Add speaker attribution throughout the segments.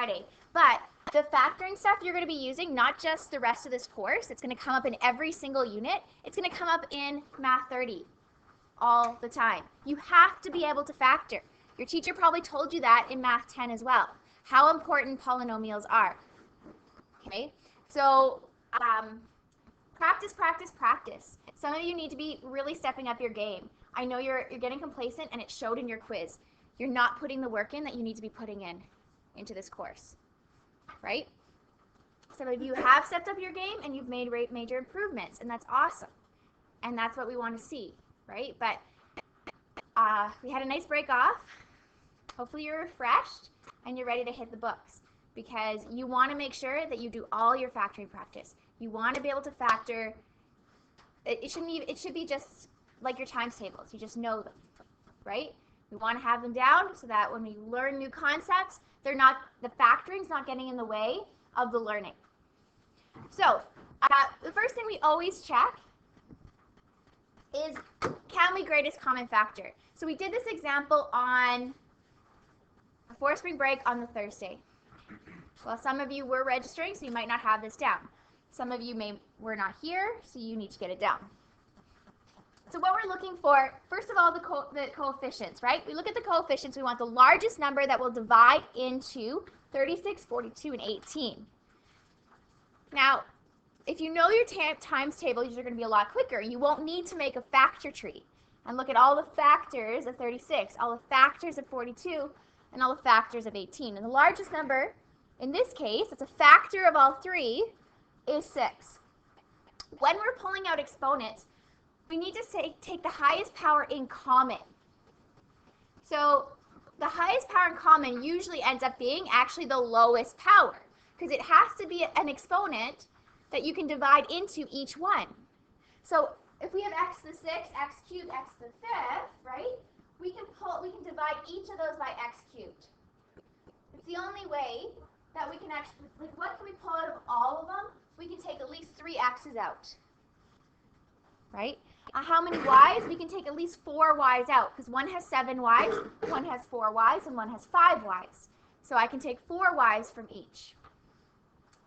Speaker 1: Friday. But the factoring stuff you're going to be using, not just the rest of this course, it's going to come up in every single unit. It's going to come up in Math 30 all the time. You have to be able to factor. Your teacher probably told you that in Math 10 as well, how important polynomials are. Okay, so practice, practice, practice. Some of you need to be really stepping up your game. I know you're getting complacent, and it showed in your quiz. You're not putting the work in that you need to be putting into this course, right? Some of you have stepped up your game, and you've made major improvements, and that's awesome. And that's what we want to see, right? But we had a nice break off. Hopefully you're refreshed, and you're ready to hit the books, because you want to make sure that you do all your factoring practice. You want to be able to factor. It should be just like your times tables. You just know them, right? We want to have them down so that when we learn new concepts, the factoring's not getting in the way of the learning. So the first thing we always check is, can we greatest common factor? So we did this example before spring break on the Thursday. Well, some of you were registering, so you might not have this down. Some of you were not here, so you need to get it down. So what we're looking for, first of all, the coefficients, right? We look at the coefficients. We want the largest number that will divide into 36, 42, and 18. Now, if you know your times table, you're going to be a lot quicker. You won't need to make a factor tree and look at all the factors of 36, all the factors of 42, and all the factors of 18. And the largest number, in this case, it's a factor of all three, is 6. When we're pulling out exponents, we need to take the highest power in common. So the highest power in common usually ends up being actually the lowest power, because it has to be an exponent that you can divide into each one. So if we have x to the 6th, x cubed, x to the 5th, right? We can divide each of those by x cubed. It's the only way that we can actually, like, what can we pull out of all of them? We can take at least 3 x's out, right? How many y's? We can take at least 4 y's out, because one has 7 y's, one has 4 y's, and one has 5 y's. So I can take 4 y's from each.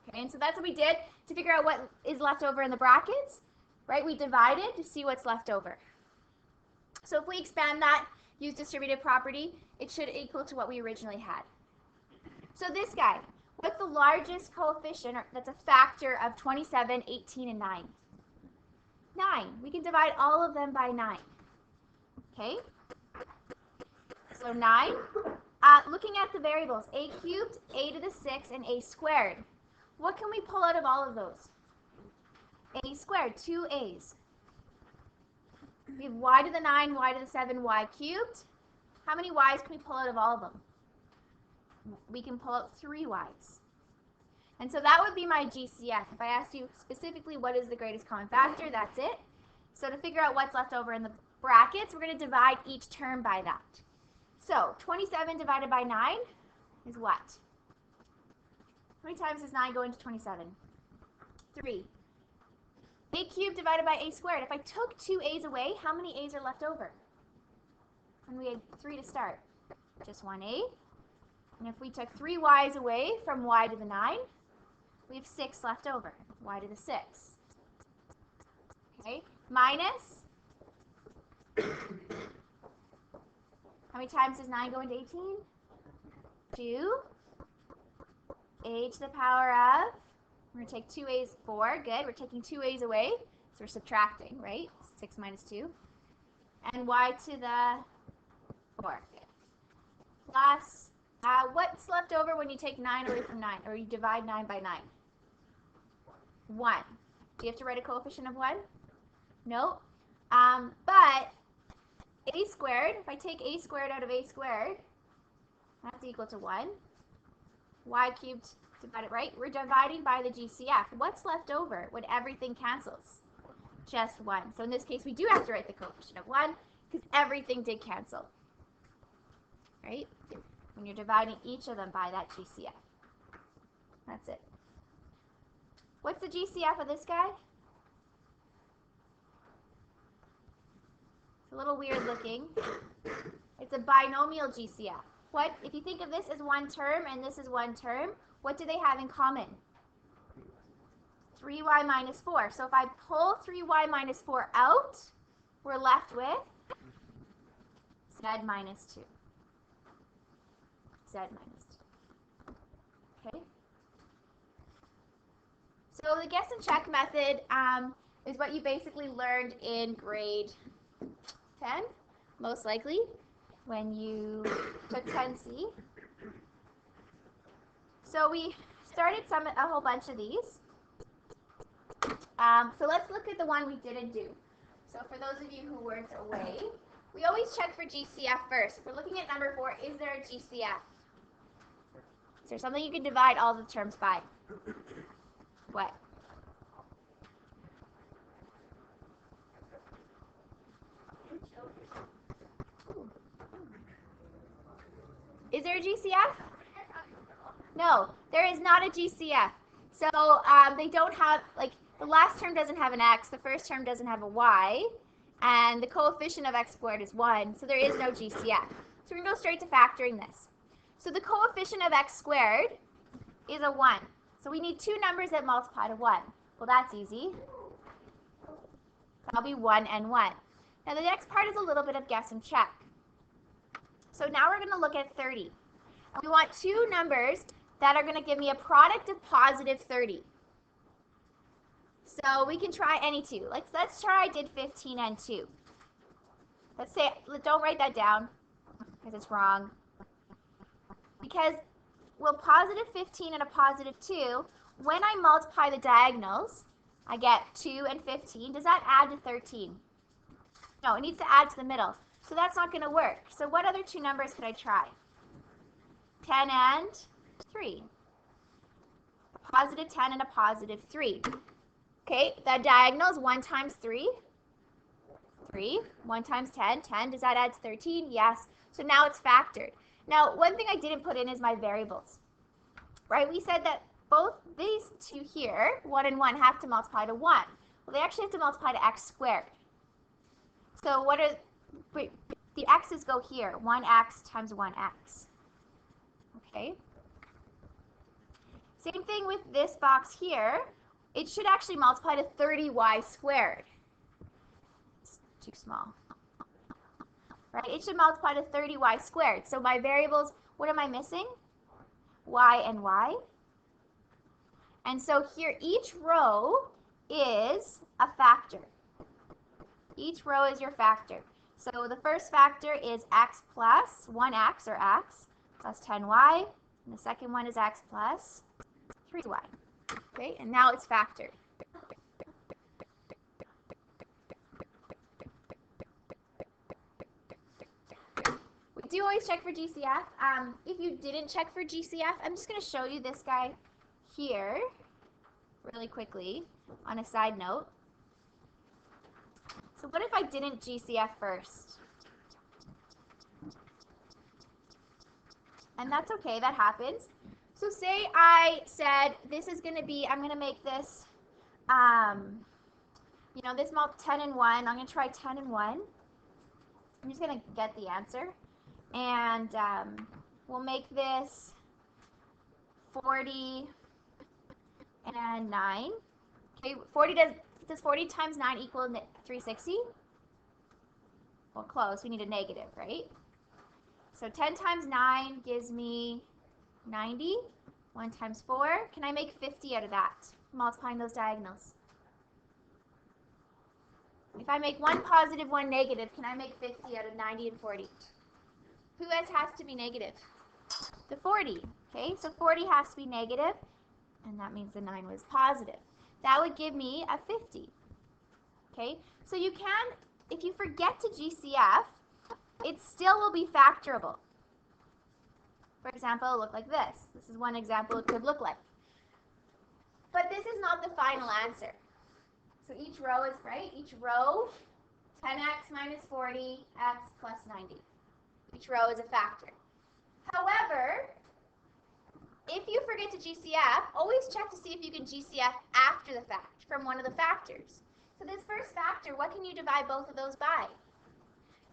Speaker 1: Okay, and so that's what we did to figure out what is left over in the brackets, right? We divided to see what's left over. So if we expand that, use distributive property, it should equal to what we originally had. So this guy, what's the largest coefficient that's a factor of 27, 18, and 9? 9. We can divide all of them by 9. Okay? So 9. Looking at the variables, a cubed, a to the 6, and a squared. What can we pull out of all of those? A squared, 2 a's. We have y to the 9, y to the 7, y cubed. How many y's can we pull out of all of them? We can pull out 3 y's. And so that would be my GCF. If I asked you specifically what is the greatest common factor, that's it. So to figure out what's left over in the brackets, we're going to divide each term by that. So 27 divided by 9 is what? How many times does 9 go into 27? 3. A cubed divided by a squared. If I took 2 a's away, how many a's are left over? And we had 3 to start. Just 1 a. And if we took 3 y's away from y to the 9, we have 6 left over. Y to the 6. Okay, minus. How many times does 9 go into 18? 2. A to the power of, we're going to take 2 a's, 4. Good. We're taking 2 a's away, so we're subtracting, right? 6 minus 2. And y to the 4. Good. Plus, what's left over when you take 9 away from 9, or you divide 9 by 9? 1. Do you have to write a coefficient of 1? No. But a squared, if I take a squared out of a squared, that's equal to 1. Y cubed divided, right? We're dividing by the GCF. What's left over when everything cancels? Just 1. So in this case, we do have to write the coefficient of 1 because everything did cancel, right? When you're dividing each of them by that GCF. That's it. What's the GCF of this guy? It's a little weird looking. It's a binomial GCF. what, if you think of this as one term and this is one term, what do they have in common? 3y minus 4. So if I pull 3y minus 4 out, we're left with z minus 2. Z minus 2. Okay? So the guess and check method is what you basically learned in grade 10, most likely, when you took 10C. So we started a whole bunch of these. So let's look at the one we didn't do. So for those of you who weren't away, we always check for GCF first. If we're looking at number 4, is there a GCF? Is there something you can divide all the terms by? What? Is there a GCF? No, there is not a GCF. So they don't have, like, the last term doesn't have an x, the first term doesn't have a y, and the coefficient of x squared is 1, so there is no GCF. So we're going to go straight to factoring this. So the coefficient of x squared is a 1. So we need two numbers that multiply to 1. Well, that's easy. That'll be 1 and 1. Now the next part is a little bit of guess and check. So now we're going to look at 30. We want two numbers that are going to give me a product of positive 30. So we can try any two. Let's try I did 15 and 2. Let's say, don't write that down because it's wrong. Because, well, positive 15 and a positive 2, when I multiply the diagonals, I get 2 and 15. Does that add to 13? No, it needs to add to the middle. So that's not going to work. So what other two numbers could I try? 10 and 3. A positive 10 and a positive 3. Okay, that diagonal is 1 times 3. 3. 1 times 10. 10. Does that add to 13? Yes. So now it's factored. Now, one thing I didn't put in is my variables. Right? We said that both these two here, 1 and 1, have to multiply to 1. Well, they actually have to multiply to x squared. So what are, wait, the x's go here. 1x times 1x. Okay? Same thing with this box here. It should actually multiply to 30y squared. It's too small. Right? It should multiply to 30y squared. So my variables, what am I missing? Y and y. And so here each row is a factor. Each row is your factor. So the first factor is x plus 1x, or x, plus 10y. And the second one is x plus 3y. Okay, and now it's factored. We do always check for GCF. If you didn't check for GCF, I'm just going to show you this guy here really quickly on a side note. So what if I didn't GCF first? And that's okay, that happens. So say I said this is going to be, I'm going to make this, you know, this 10 and 1. I'm going to try 10 and 1. I'm just going to get the answer. And we'll make this 40 and 9. Okay, does 40 times 9 equal 360? Well, close. We need a negative, right? So 10 times 9 gives me 90. 1 times 4. Can I make 50 out of that? Multiplying those diagonals. If I make one positive, one negative, can I make 50 out of 90 and 40? Who has to be negative? The 40. Okay, so 40 has to be negative, and that means the 9 was positive. That would give me a 50. Okay, so you can, if you forget to GCF, it still will be factorable. For example, it'll look like this. This is one example it could look like. But this is not the final answer. So each row is, right? Each row, 10x minus 40, x plus 90. Each row is a factor. However, if you forget to GCF, always check to see if you can GCF after the fact, from one of the factors. So this first factor, what can you divide both of those by?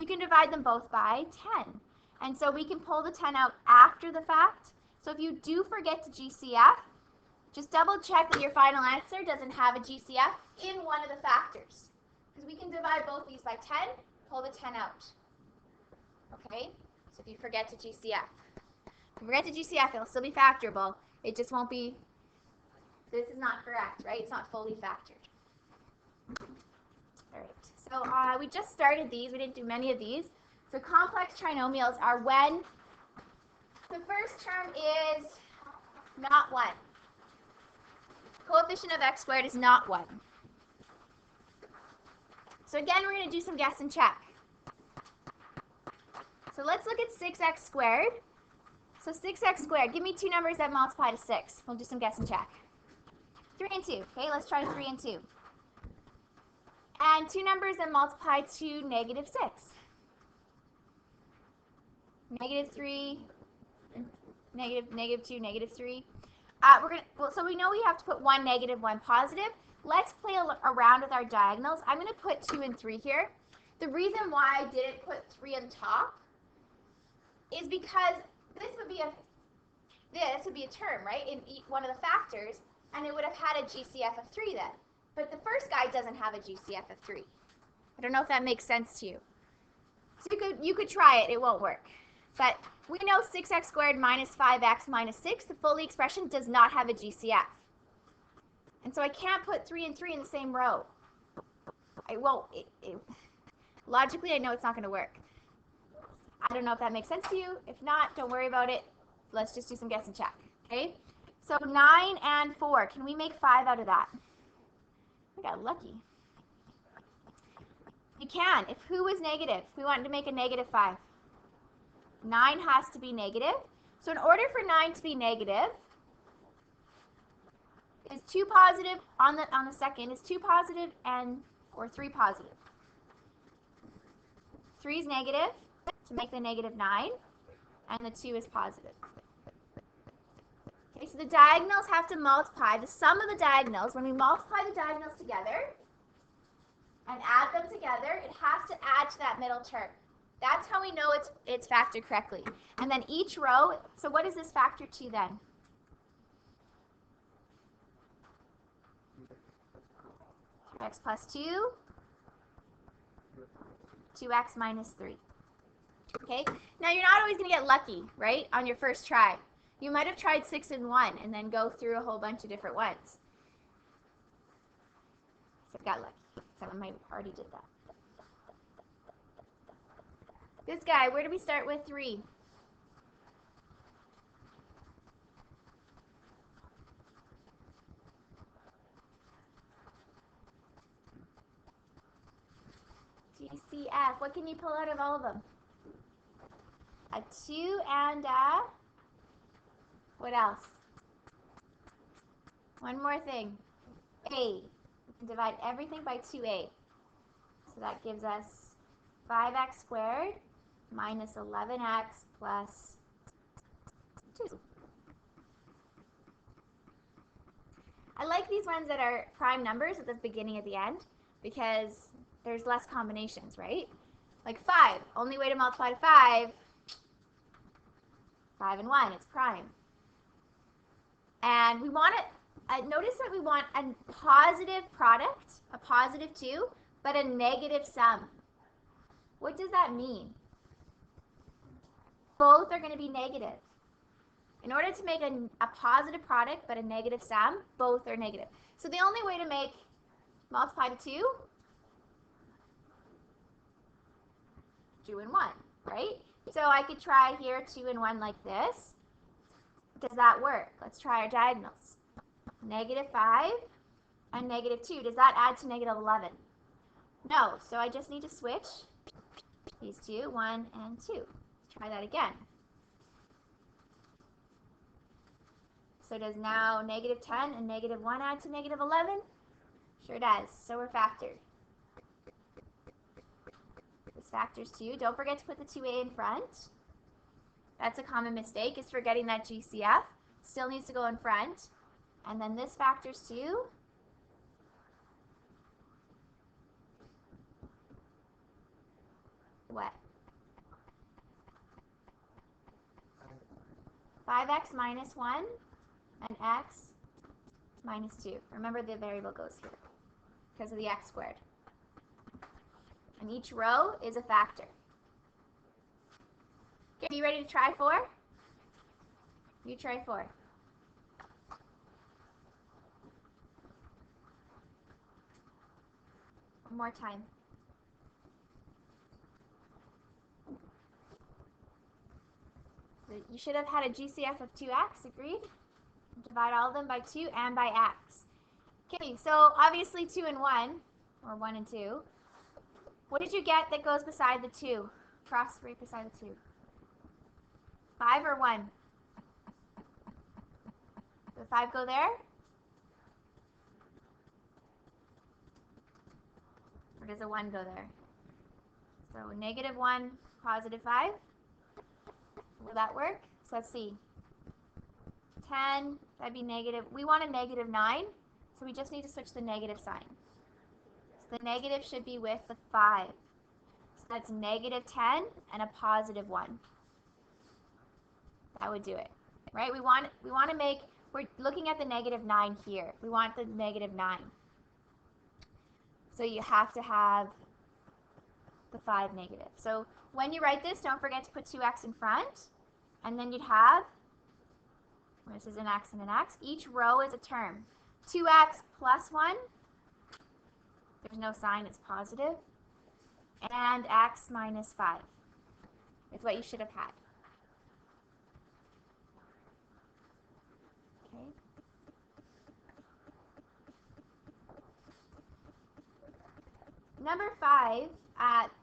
Speaker 1: You can divide them both by 10. And so we can pull the 10 out after the fact. So if you do forget to GCF, just double check that your final answer doesn't have a GCF in one of the factors. Because we can divide both these by 10, pull the 10 out. Okay? So if you forget to GCF. If you forget to GCF, it'll still be factorable. It just won't be, this is not correct, right? It's not fully factored. All right. So we just started these. We didn't do many of these. So complex trinomials are when the first term is not 1. Coefficient of x squared is not 1. So again, we're going to do some guess and check. So let's look at 6x squared. So 6x squared, give me two numbers that multiply to 6. We'll do some guess and check. 3 and 2. Okay, let's try 3 and 2. And two numbers that multiply to negative 6. Negative 3, negative 2, negative 3. So we know we have to put one negative, one positive. Let's play around with our diagonals. I'm going to put 2 and 3 here. The reason why I didn't put 3 on top is because this would be a term, right, in one of the factors, and it would have had a GCF of 3 then. But the first guy doesn't have a GCF of 3. I don't know if that makes sense to you. So you could try it. It won't work. But we know 6x squared minus 5x minus 6, the fully expression does not have a GCF. And so I can't put 3 and 3 in the same row. I won't. Logically, I know it's not going to work. I don't know if that makes sense to you. If not, don't worry about it. Let's just do some guess and check. Okay? So 9 and 4. Can we make 5 out of that? We got lucky. You can. If who was negative? If we wanted to make a negative 5. 9 has to be negative. So in order for 9 to be negative, is 2 positive on the second, is 2 positive or 3 positive? 3 is negative to make the negative 9, and the 2 is positive. Okay, so the diagonals have to multiply. The sum of the diagonals, when we multiply the diagonals together and add them together, it has to add to that middle term. That's how we know it's factored correctly. And then each row, so what is this factor to then? X plus 2, 2x minus 3. Okay, now you're not always going to get lucky, right, on your first try. You might have tried 6 and 1 and then go through a whole bunch of different ones. So I got lucky. Some of my already did that. This guy, where do we start with 3? GCF. What can you pull out of all of them? A 2 and a... What else? One more thing. A. We can divide everything by 2a. So that gives us 5x squared minus 11x plus 2. I like these ones that are prime numbers at the beginning at the end because there's less combinations, right? Like 5. Only way to multiply to 5 and 1. It's prime. And we want it, notice that we want a positive product, a positive 2, but a negative sum. What does that mean? Both are going to be negative. In order to make a positive product but a negative sum, both are negative. So the only way to make multiply to 2, 2 and 1, right? So I could try here 2 and 1 like this. Does that work? Let's try our diagonals. Negative 5 and negative 2. Does that add to negative 11? No. So I just need to switch these two, 1 and 2. Let's try that again. So does now negative 10 and negative 1 add to negative 11? Sure does. So we're factored. This factors 2. Don't forget to put the 2a in front. That's a common mistake, is forgetting that GCF. Still needs to go in front. And then this factors 2. What? 5x minus 1 and x minus 2. Remember the variable goes here because of the x squared. And each row is a factor. Okay, are you ready to try 4? You try 4. One more time. So you should have had a GCF of 2x, agreed? Divide all of them by 2 and by x. Okay, so obviously 2 and 1, or 1 and 2. What did you get that goes beside the 2? Cross right beside the 2. 5 or 1? Does 5 go there? Or does a 1 go there? So negative 1, positive 5. Will that work? So let's see. 10, that'd be negative. We want a negative 9, so we just need to switch the negative sign. So the negative should be with the 5. So that's negative 10 and a positive 1. That would do it, right? We want to make, we're looking at the negative 9 here. We want the negative 9. So you have to have the 5 negative. So when you write this, don't forget to put 2x in front. And then you'd have, this is an x and an x. Each row is a term. 2x plus 1. There's no sign, it's positive. And x minus 5 is what you should have had. Okay. Number 5,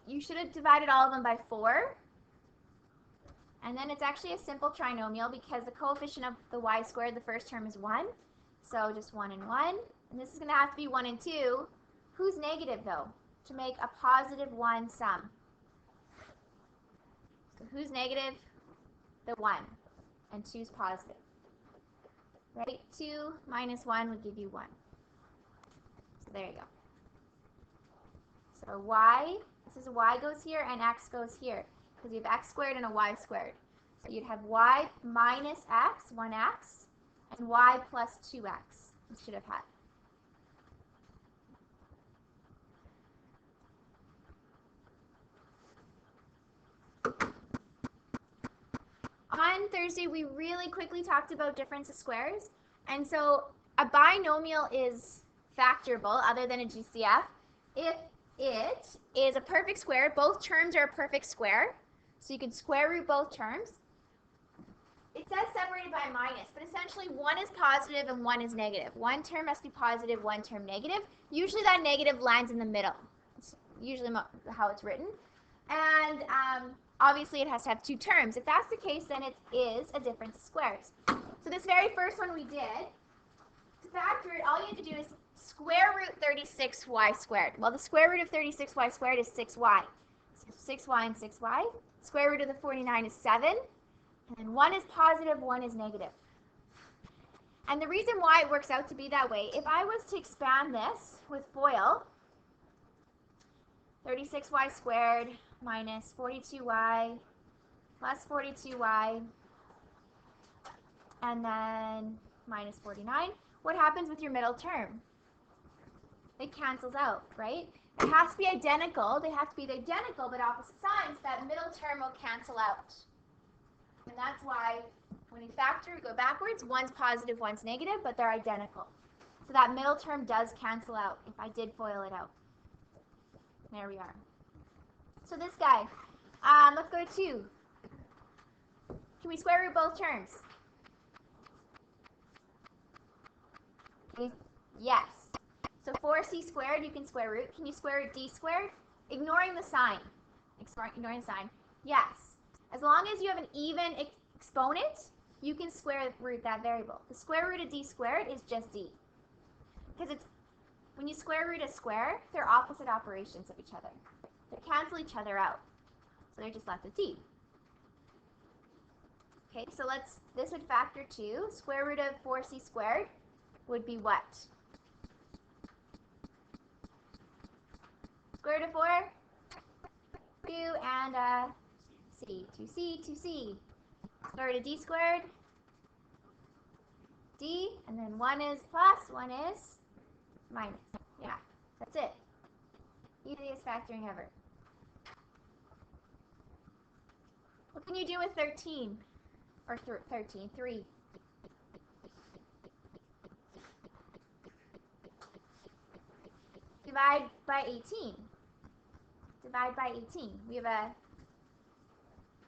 Speaker 1: you should have divided all of them by 4. And then it's actually a simple trinomial because the coefficient of the y squared, the first term, is 1. So just 1 and 1. And this is going to have to be 1 and 2. Who's negative, though, to make a positive 1 sum? So who's negative? The 1. And 2 is positive. Right? 2 minus 1 would give you 1. So there you go. So y, this is y goes here and x goes here. Because you have x squared and a y squared. So you'd have y minus x, 1x, and y plus 2x. You should have had. On Thursday, we really quickly talked about difference of squares. And so a binomial is factorable, other than a GCF, if it is a perfect square. Both terms are a perfect square. So you can square root both terms. It says separated by a minus, but essentially one is positive and one is negative. One term must be positive, one term negative. Usually that negative lands in the middle. It's usually how it's written. And obviously it has to have 2 terms. If that's the case, then it is a difference of squares. So this very first one we did, to factor it, all you have to do is square root 36y squared. Well, the square root of 36y squared is 6y. So 6y and 6y. Square root of the 49 is 7. And then 1 is positive, 1 is negative. And the reason why it works out to be that way, if I was to expand this with FOIL, 36y squared minus 42y plus 42y, and then minus 49, what happens with your middle term? It cancels out, right? It has to be identical. They have to be identical but opposite signs. That middle term will cancel out. And that's why when you factor, you go backwards. One's positive, one's negative, but they're identical. So that middle term does cancel out if I did FOIL it out. There we are. So this guy, let's go to 2. Can we square root both terms? Yes. So 4c squared, you can square root. Can you square root d squared? Ignoring the sign. Ignoring the sign. Yes. As long as you have an even exponent, you can square root that variable. The square root of d squared is just d. Because it's when you square root a square, they're opposite operations of each other. They cancel each other out. So they're just left with d. Okay, so this would factor 2. Square root of 4c squared would be what? Square root of 4? 2 and c. 2c, 2c. Square root of d squared? D, and then 1 is plus, 1 is minus. Yeah, that's it. Easiest factoring ever. What can you do with 13? Or 13, 3. Divide by 18. Divide by 18. We have a,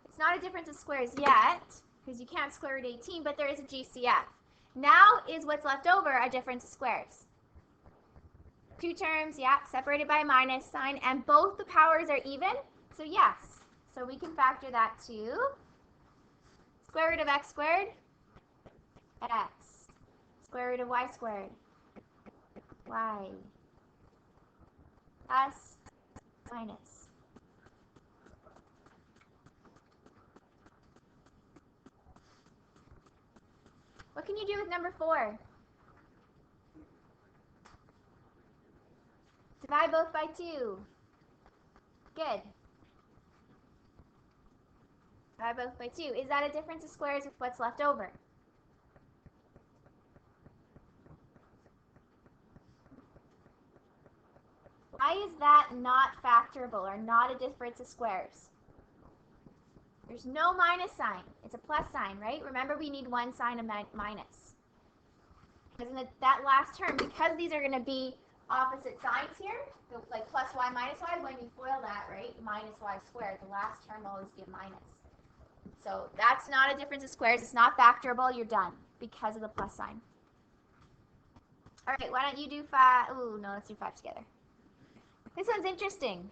Speaker 1: it's not a difference of squares yet, because you can't square root 18, but there is a GCF. Now is what's left over a difference of squares. Two terms, yeah, separated by a minus sign, and both the powers are even, so yes. So we can factor that to square root of x squared, x. Square root of y squared, y. Plus, minus. What can you do with number 4? Divide both by 2. Good. Divide both by 2. Is that a difference of squares with what's left over? Why is that not factorable or not a difference of squares? There's no minus sign. It's a plus sign, right? Remember, we need one sign of minus. Because in that last term, because these are going to be opposite signs here, so like plus y minus y, when you FOIL that, right, minus y squared, the last term will always be a minus. So that's not a difference of squares. It's not factorable. You're done because of the plus sign. All right, why don't you do 5? Ooh, no, let's do 5 together. This one's interesting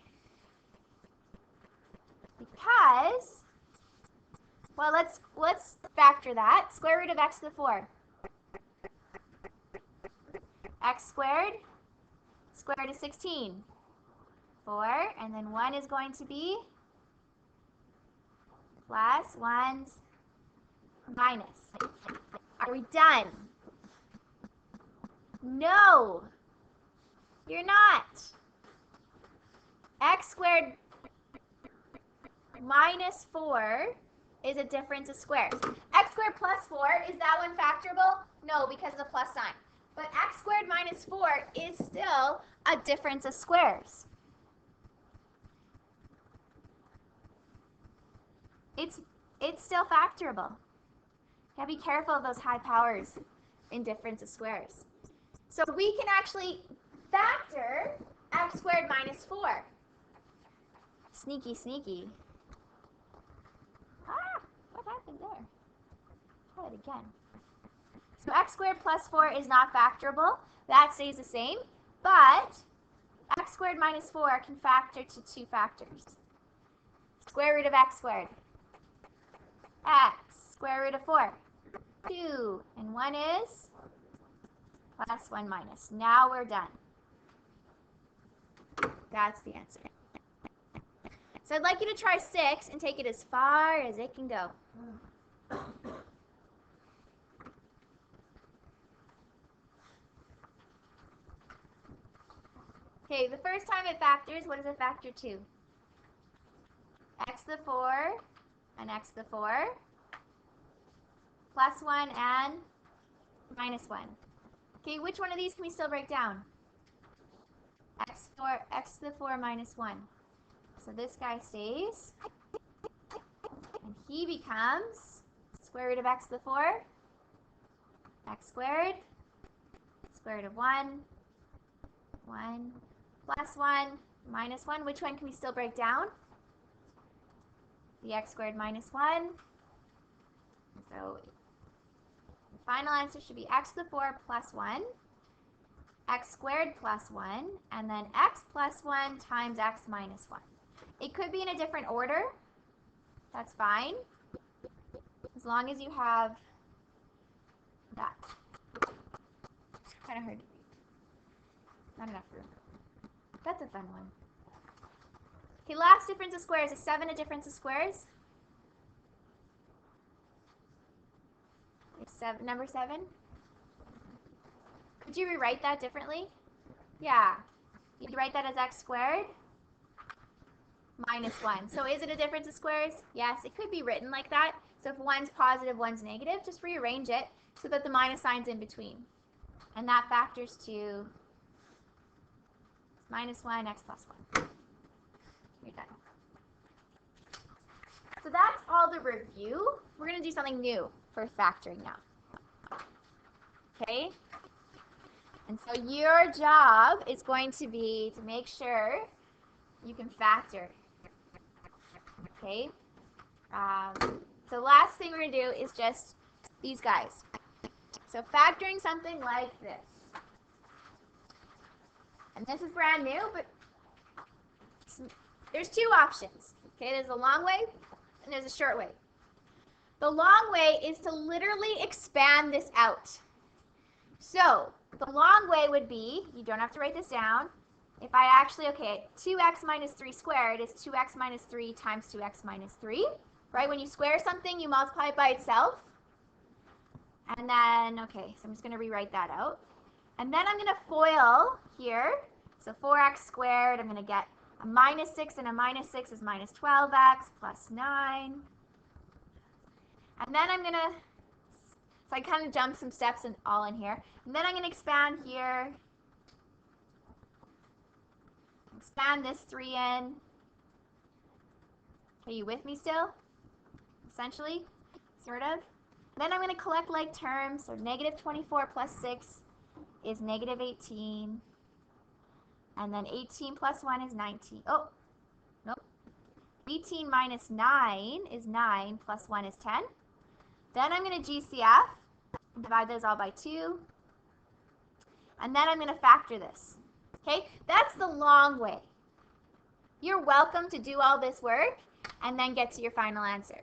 Speaker 1: because, well, let's factor that. Square root of x to the 4. X squared, square root of 16. 4, and then 1 is going to be plus 1's minus. Are we done? No, you're not. X squared minus 4 is a difference of squares. X squared plus 4, is that one factorable? No, because of the plus sign. But x squared minus 4 is still a difference of squares. It's still factorable. You gotta be careful of those high powers in difference of squares. So we can actually factor x squared minus 4. Sneaky, sneaky. Ah, what happened there? Try it again. So x squared plus 4 is not factorable. That stays the same. But x squared minus 4 can factor to 2 factors. Square root of x squared. X. Square root of 4. 2. And 1 is plus 1 minus. Now we're done. That's the answer. So I'd like you to try 6 and take it as far as it can go. Okay, the first time it factors, what does it factor to? X to the 4 and x to the 4 plus 1 and minus 1. Okay, which one of these can we still break down? X to the 4 minus 1. So this guy stays, and he becomes square root of x to the 4, x squared, square root of 1, 1, plus 1, minus 1. Which one can we still break down? The x squared minus 1. So the final answer should be x to the 4 plus 1, x squared plus 1, and then x plus 1 times x minus 1. It could be in a different order. That's fine, as long as you have that. It's kind of hard to read. Not enough room. That's a fun one. Okay, last difference of squares. Is 7 a difference of squares? Is number 7? Could you rewrite that differently? Yeah. You'd write that as x squared minus 1. So is it a difference of squares? Yes, it could be written like that. So if one's positive, one's negative, just rearrange it. so that the minus sign's in between. And that factors to minus 1, x plus 1. You're done. So that's all the review. We're going to do something new for factoring now. Okay? And so your job is going to be to make sure you can factor. Okay? So last thing we're going to do is just these guys. So factoring something like this. And this is brand new, but there's two options. Okay, there's a long way and there's a short way. The long way is to literally expand this out. So the long way would be, you don't have to write this down. If I actually, okay, 2x minus 3 squared is 2x minus 3 times 2x minus 3. Right, when you square something, you multiply it by itself. And then, okay, so I'm just going to rewrite that out. And then I'm going to FOIL here. So 4x squared, I'm going to get a minus 6, and a minus 6 is minus 12x plus 9. And then I'm going to, so I kind of jumped some steps all in here. And then I'm going to expand here. Expand this 3 in. Are you with me still? Essentially, sort of. Then I'm going to collect like terms. So negative 24 plus 6 is negative 18. And then 18 plus 1 is 19. Oh, nope. 18 minus 9 is 9 plus 1 is 10. Then I'm going to GCF. Divide those all by 2. And then I'm going to factor this. Okay, that's the long way. You're welcome to do all this work and then get to your final answer.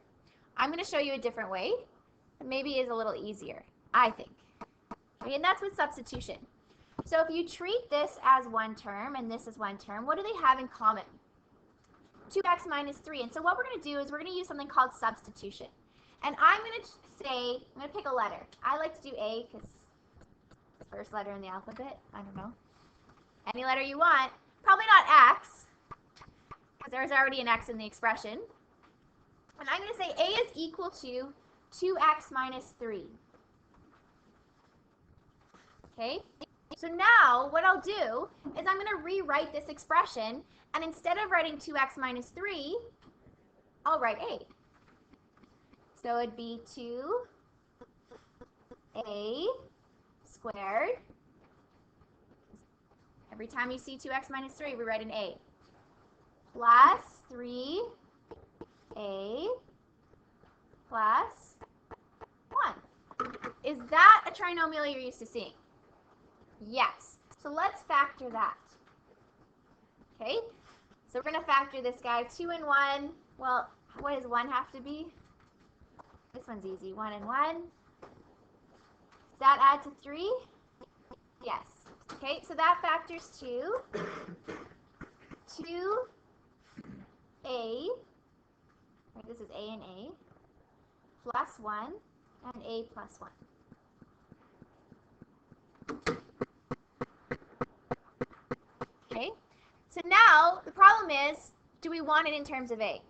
Speaker 1: I'm going to show you a different way that maybe is a little easier, I think. Okay, and that's with substitution. So if you treat this as one term and this is one term, what do they have in common? 2x minus 3. And so what we're going to do is we're going to use something called substitution. And I'm going to say, I'm going to pick a letter. I like to do A because it's the first letter in the alphabet. I don't know. Any letter you want. Probably not X, because there's already an X in the expression. And I'm going to say A is equal to 2x minus 3. Okay? So now what I'll do is I'm going to rewrite this expression, and instead of writing 2x minus 3, I'll write A. So it'd be 2a squared. Every time you see 2x minus 3, we write an A. Plus 3a plus 1. Is that a trinomial you're used to seeing? Yes. So let's factor that. Okay? So we're going to factor this guy. 2 and 1. Well, what does 1 have to be? This one's easy. 1 and 1. Does that add to 3? Yes. Okay, so that factors to 2a, right, this is a and a, plus 1, and a plus 1. Okay, so now the problem is, do we want it in terms of a?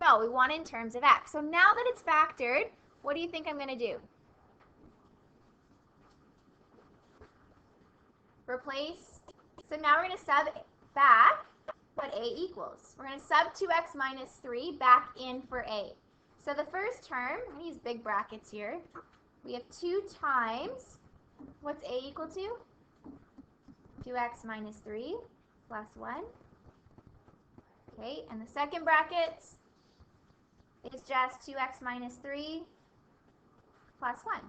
Speaker 1: No, we want it in terms of x. So now that it's factored, what do you think I'm going to do? Replace. So now we're going to sub back what a equals. We're going to sub 2x minus 3 back in for a. So the first term, I'm going to use big brackets here. We have 2 times, what's a equal to? 2x minus 3 plus 1. Okay, and the second bracket is just 2x minus 3 plus 1.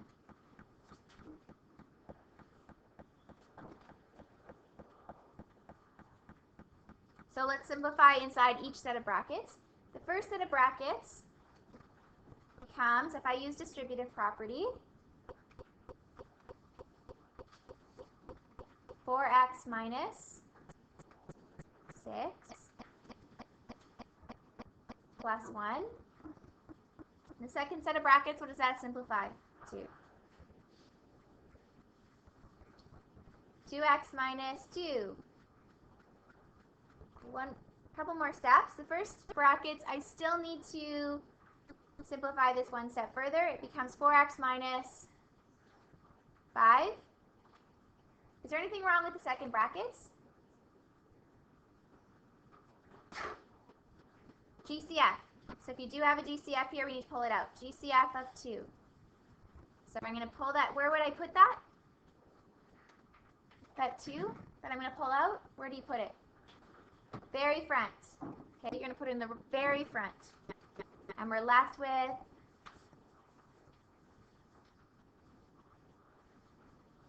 Speaker 1: So let's simplify inside each set of brackets. The first set of brackets becomes, if I use distributive property, 4x minus 6 plus 1. The second set of brackets, what does that simplify to? 2x minus 2. Couple more steps. The first brackets, I still need to simplify this one step further. It becomes 4x minus 5. Is there anything wrong with the second brackets? GCF. So if you do have a GCF here, we need to pull it out. GCF of 2. So I'm going to pull that. Where would I put that? That 2 that I'm going to pull out, where do you put it? Very front. Okay, you're going to put it in the very front. And we're left with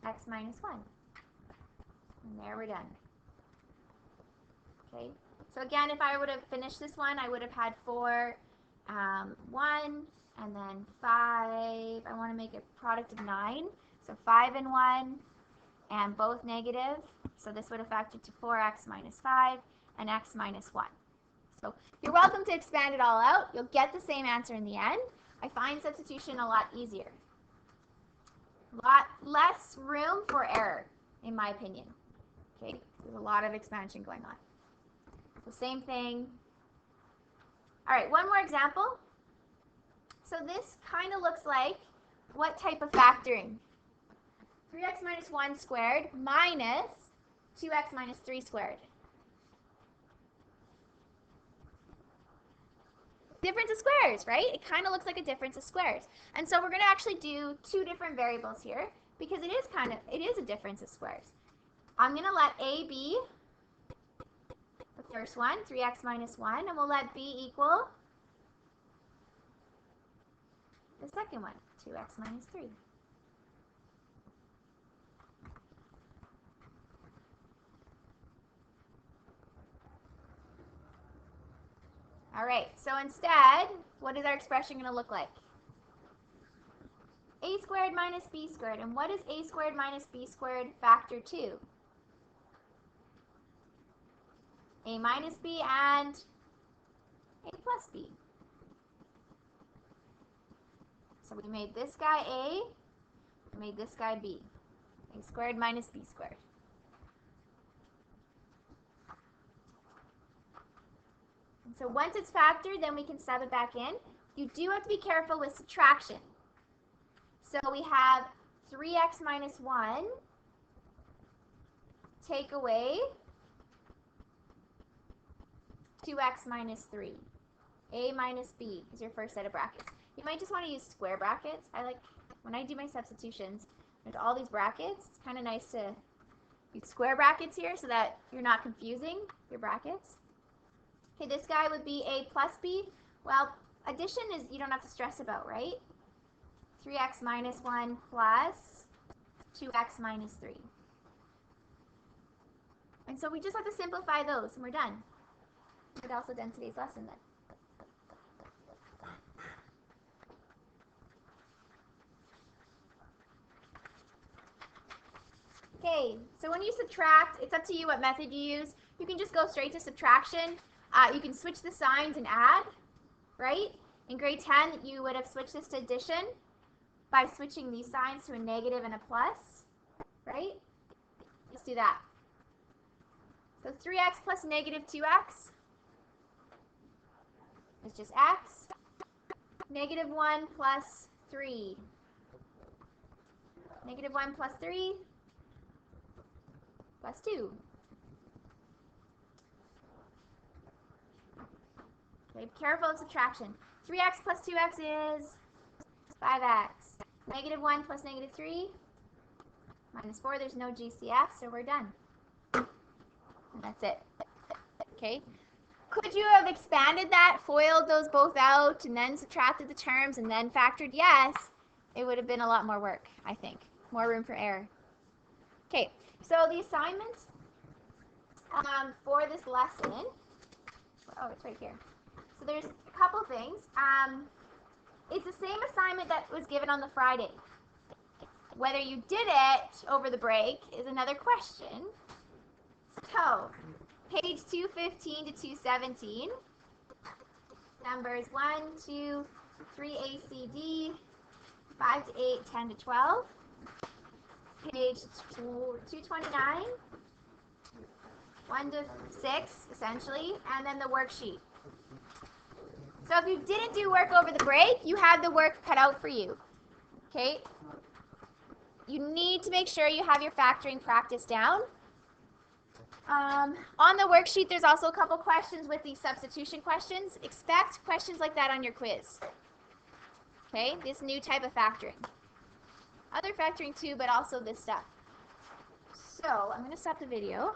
Speaker 1: x minus 1. And there we're done. Okay, so again, if I would have finished this one, I would have had 4, 1, and then 5. I want to make a product of 9. So 5 and 1, and both negative. So this would have factored to 4x minus 5 and x minus 1. So you're welcome to expand it all out. You'll get the same answer in the end. I find substitution a lot easier. A lot less room for error, in my opinion. Okay, there's a lot of expansion going on. The same thing. All right, one more example. So this kind of looks like what type of factoring? 3x minus 1 squared minus 2x minus 3 squared. Difference of squares, right? It kind of looks like a difference of squares. And so we're going to actually do 2 different variables here because it is a difference of squares. I'm going to let A be the first one, 3x minus 1, and we'll let B equal the second one, 2x minus 3. All right, so instead, what is our expression going to look like? A squared minus B squared. And what is A squared minus B squared factor to? A minus B and A plus B. So we made this guy A, we made this guy B. A squared minus B squared. And so once it's factored, then we can sub it back in. You do have to be careful with subtraction. So we have 3x minus 1 take away 2x minus 3. A minus B is your first set of brackets. You might just want to use square brackets. I like, when I do my substitutions, there's all these brackets. It's kind of nice to use square brackets here so that you're not confusing your brackets. Okay, this guy would be A plus B. Well, addition is you don't have to stress about, right? 3x minus 1 plus 2x minus 3. And so we just have to simplify those, and we're done. We're also done today's lesson then. Okay, so when you subtract, it's up to you what method you use. You can just go straight to subtraction. You can switch the signs and add, right? In grade 10, you would have switched this to addition by switching these signs to a negative and a plus, right? Let's do that. So 3x plus negative 2x is just x. Negative 1 plus 3. Negative 1 plus 3 plus 2. Okay, be careful of subtraction. 3x plus 2x is 5x. Negative 1 plus negative 3 minus 4. There's no GCF, so we're done. And that's it. Okay. Could you have expanded that, FOILed those both out, and then subtracted the terms, and then factored? Yes. It would have been a lot more work, I think. More room for error. Okay, so the assignments for this lesson, oh, it's right here. So there's a couple things. It's the same assignment that was given on the Friday. Whether you did it over the break is another question. So, page 215 to 217, numbers 1, 2, 3, A, C, D, 5 to 8, 10 to 12, page 229, 1 to 6, essentially, and then the worksheet. So if you didn't do work over the break, you had the work cut out for you, okay? you need to make sure you have your factoring practice down. On the worksheet, there's also a couple questions with these substitution questions. Expect questions like that on your quiz. Okay, this new type of factoring. Other factoring too, but also this stuff. So I'm going to stop the video.